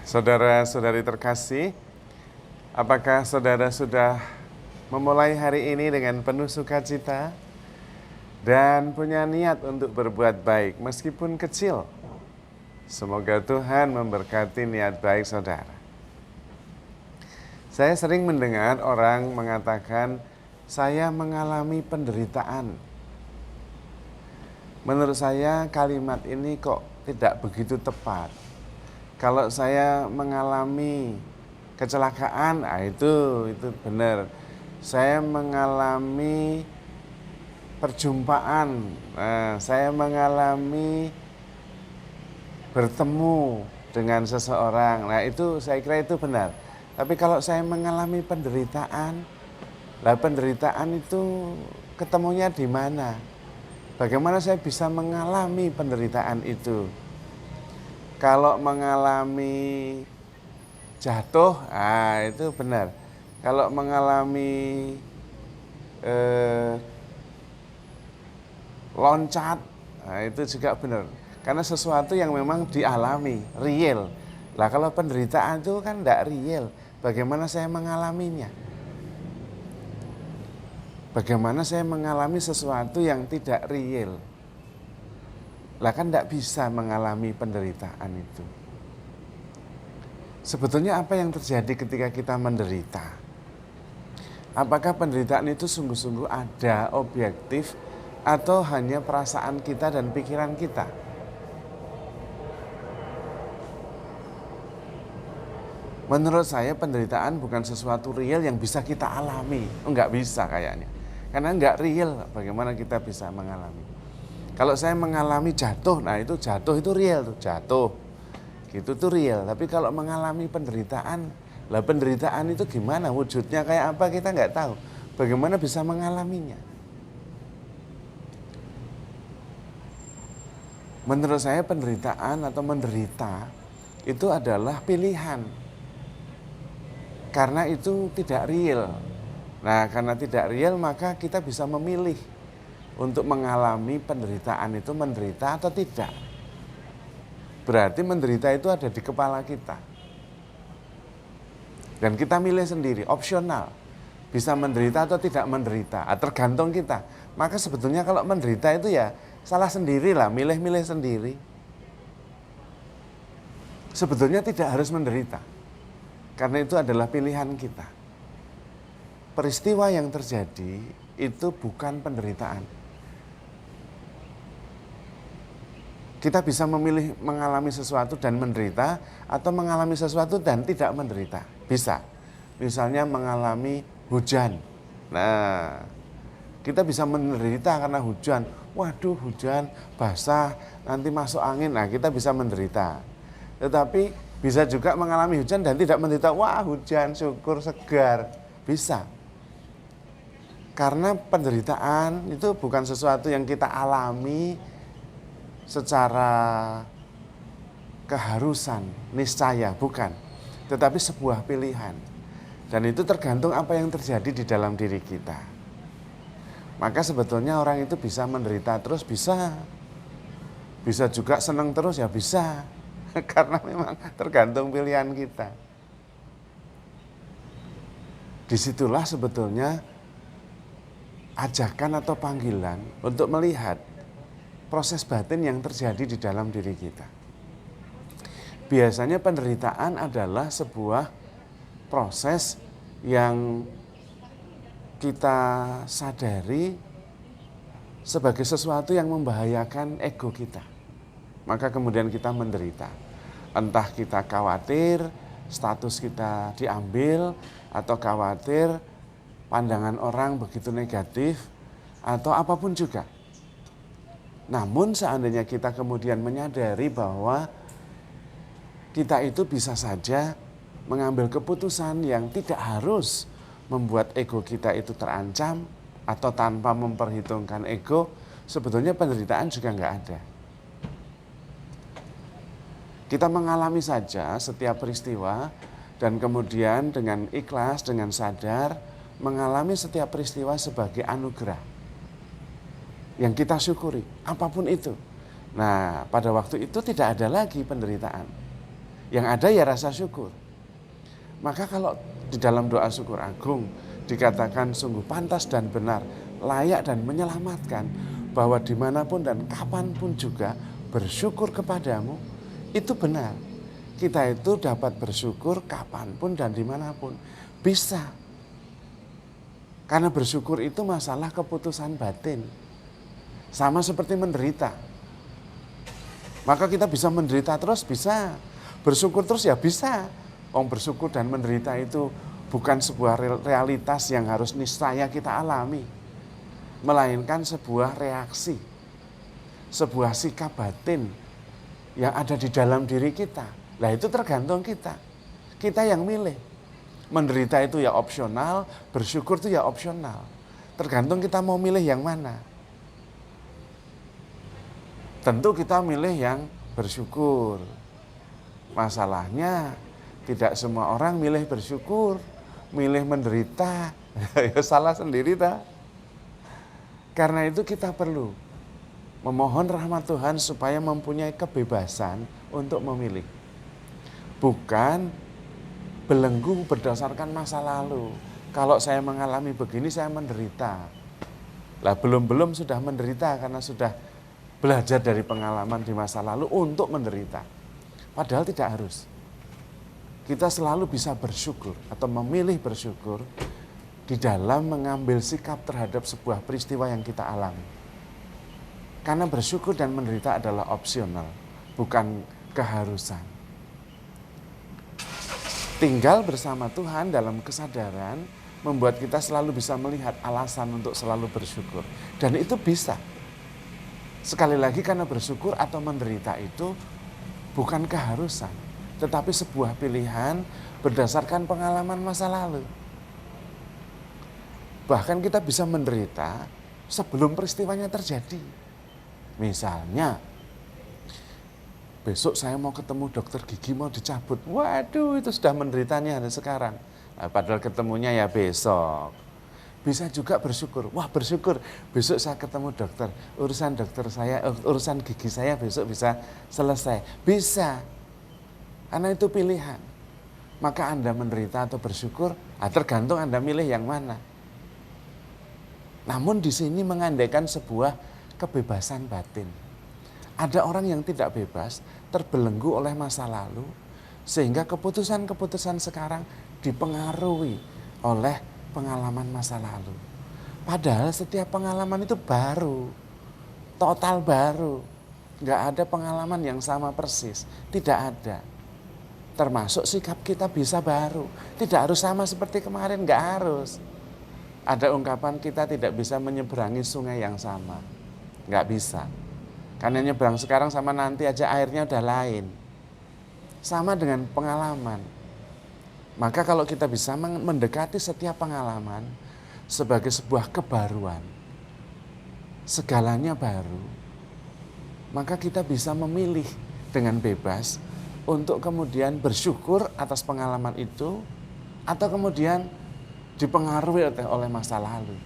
Saudara-saudari terkasih, apakah saudara sudah memulai hari ini dengan penuh sukacita dan punya niat untuk berbuat baik meskipun kecil? Semoga Tuhan memberkati niat baik saudara. Saya sering mendengar orang mengatakan, saya mengalami penderitaan. Menurut saya kalimat ini kok tidak begitu tepat. Kalau saya mengalami kecelakaan, itu benar. Saya mengalami perjumpaan, saya mengalami bertemu dengan seseorang. Nah, itu saya kira itu benar. Tapi kalau saya mengalami penderitaan, penderitaan itu ketemunya di mana? Bagaimana saya bisa mengalami penderitaan itu? Kalau mengalami jatuh, itu benar. Kalau mengalami loncat, itu juga benar. Karena sesuatu yang memang dialami, real. Lah kalau penderitaan itu kan tidak real. Bagaimana saya mengalaminya? Bagaimana saya mengalami sesuatu yang tidak real? Lah kan tidak bisa mengalami penderitaan itu. Sebetulnya apa yang terjadi ketika kita menderita? Apakah penderitaan itu sungguh-sungguh ada, objektif, atau hanya perasaan kita dan pikiran kita? Menurut saya penderitaan bukan sesuatu real yang bisa kita alami. Enggak bisa kayaknya. Karena enggak real, bagaimana kita bisa mengalami. Kalau saya mengalami jatuh, itu jatuh itu real tuh, jatuh. Gitu tuh real. Tapi kalau mengalami penderitaan, penderitaan itu gimana? Wujudnya kayak apa kita nggak tahu. Bagaimana bisa mengalaminya? Menurut saya penderitaan atau menderita itu adalah pilihan. Karena itu tidak real. Nah, karena tidak real maka kita bisa memilih untuk mengalami penderitaan itu menderita atau tidak. Berarti menderita itu ada di kepala kita. Dan kita milih sendiri, opsional. Bisa menderita atau tidak menderita, tergantung kita. Maka sebetulnya kalau menderita itu ya salah sendiri lah, milih-milih sendiri. Sebetulnya tidak harus menderita. Karena itu adalah pilihan kita. Peristiwa yang terjadi itu bukan penderitaan. Kita bisa memilih mengalami sesuatu dan menderita atau mengalami sesuatu dan tidak menderita. Bisa. Misalnya mengalami hujan. Nah, kita bisa menderita karena hujan. Waduh, hujan, basah, nanti masuk angin. Nah, kita bisa menderita. Tetapi bisa juga mengalami hujan dan tidak menderita. Wah, hujan, syukur, segar. Bisa. Karena penderitaan itu bukan sesuatu yang kita alami secara keharusan, niscaya, bukan. Tetapi sebuah pilihan. Dan itu tergantung apa yang terjadi di dalam diri kita. Maka sebetulnya orang itu bisa menderita terus, bisa. Bisa juga senang terus, ya bisa. Karena memang tergantung pilihan kita. Disitulah sebetulnya ajakan atau panggilan untuk melihat proses batin yang terjadi di dalam diri kita. Biasanya penderitaan adalah sebuah proses yang kita sadari sebagai sesuatu yang membahayakan ego kita. Maka kemudian kita menderita. Entah kita khawatir status kita diambil, atau khawatir pandangan orang begitu negatif, atau apapun juga. Namun seandainya kita kemudian menyadari bahwa kita itu bisa saja mengambil keputusan yang tidak harus membuat ego kita itu terancam atau tanpa memperhitungkan ego, sebetulnya penderitaan juga nggak ada. Kita mengalami saja setiap peristiwa dan kemudian dengan ikhlas, dengan sadar mengalami setiap peristiwa sebagai anugerah yang kita syukuri, apapun itu. Nah, pada waktu itu tidak ada lagi penderitaan. Yang ada ya rasa syukur. Maka kalau di dalam doa syukur agung dikatakan sungguh pantas dan benar, layak dan menyelamatkan, bahwa dimanapun dan kapanpun juga bersyukur kepadamu, itu benar. Kita itu dapat bersyukur kapanpun dan dimanapun. Bisa. Karena bersyukur itu masalah keputusan batin. Sama seperti menderita. Maka kita bisa menderita terus, bisa. Bersyukur terus ya bisa. Bersyukur dan menderita itu bukan sebuah realitas yang harus niscaya kita alami. Melainkan sebuah reaksi. Sebuah sikap batin yang ada di dalam diri kita. Nah itu tergantung kita. Kita yang milih. Menderita itu ya opsional, bersyukur itu ya opsional. Tergantung kita mau milih yang mana. Tentu kita milih yang bersyukur. Masalahnya tidak semua orang milih bersyukur, milih menderita. Ya salah sendiri tak? Karena itu kita perlu memohon rahmat Tuhan supaya mempunyai kebebasan untuk memilih. Bukan belenggu berdasarkan masa lalu. Kalau saya mengalami begini, saya menderita. Lah belum sudah menderita karena sudah belajar dari pengalaman di masa lalu untuk menderita. Padahal tidak harus. Kita selalu bisa bersyukur atau memilih bersyukur di dalam mengambil sikap terhadap sebuah peristiwa yang kita alami. Karena bersyukur dan menderita adalah opsional, bukan keharusan. Tinggal bersama Tuhan dalam kesadaran membuat kita selalu bisa melihat alasan untuk selalu bersyukur. Dan itu bisa. Sekali lagi karena bersyukur atau menderita itu bukan keharusan, tetapi sebuah pilihan berdasarkan pengalaman masa lalu. Bahkan kita bisa menderita sebelum peristiwanya terjadi. Misalnya, besok saya mau ketemu dokter gigi mau dicabut. Waduh, itu sudah menderitanya hari sekarang. Nah, padahal ketemunya ya besok. Bisa juga bersyukur. Wah, bersyukur besok saya ketemu dokter. Urusan gigi saya besok bisa selesai. Bisa. Karena itu pilihan. Maka Anda menderita atau bersyukur, tergantung Anda milih yang mana. Namun di sini mengandaikan sebuah kebebasan batin. Ada orang yang tidak bebas, terbelenggu oleh masa lalu, sehingga keputusan-keputusan sekarang dipengaruhi oleh pengalaman masa lalu. Padahal setiap pengalaman itu baru, total baru. Nggak ada pengalaman yang sama persis, tidak ada. Termasuk sikap kita bisa baru, tidak harus sama seperti kemarin, nggak harus. Ada ungkapan kita tidak bisa menyeberangi sungai yang sama, nggak bisa. Karena nyebrang sekarang sama nanti aja airnya udah lain. Sama dengan pengalaman. Maka kalau kita bisa mendekati setiap pengalaman sebagai sebuah kebaruan, segalanya baru, maka kita bisa memilih dengan bebas untuk kemudian bersyukur atas pengalaman itu atau kemudian dipengaruhi oleh masa lalu.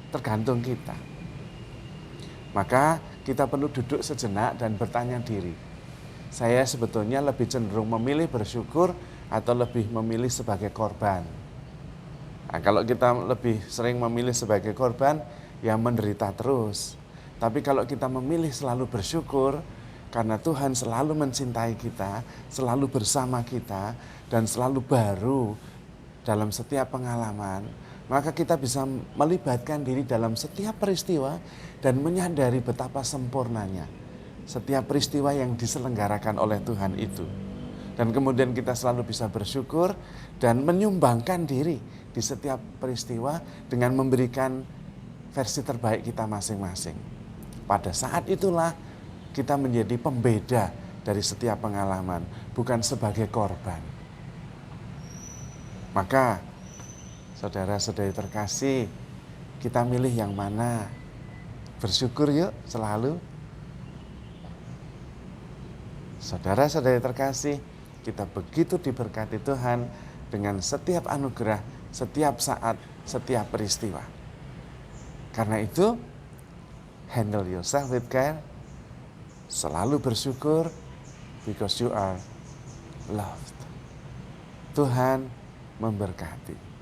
Tergantung kita. Maka kita perlu duduk sejenak dan bertanya diri. Saya sebetulnya lebih cenderung memilih bersyukur atau lebih memilih sebagai korban. Nah, kalau kita lebih sering memilih sebagai korban, ya menderita terus. Tapi kalau kita memilih selalu bersyukur, karena Tuhan selalu mencintai kita, selalu bersama kita, dan selalu baru dalam setiap pengalaman, maka kita bisa melibatkan diri dalam setiap peristiwa dan menyadari betapa sempurnanya setiap peristiwa yang diselenggarakan oleh Tuhan itu. Dan kemudian kita selalu bisa bersyukur dan menyumbangkan diri di setiap peristiwa dengan memberikan versi terbaik kita masing-masing. Pada saat itulah kita menjadi pembeda dari setiap pengalaman, bukan sebagai korban. Maka, saudara-saudari terkasih, kita milih yang mana? Bersyukur yuk selalu. Saudara-saudari terkasih, kita begitu diberkati Tuhan dengan setiap anugerah, setiap saat, setiap peristiwa. Karena itu, handle yourself with care. Selalu bersyukur because you are loved. Tuhan memberkati.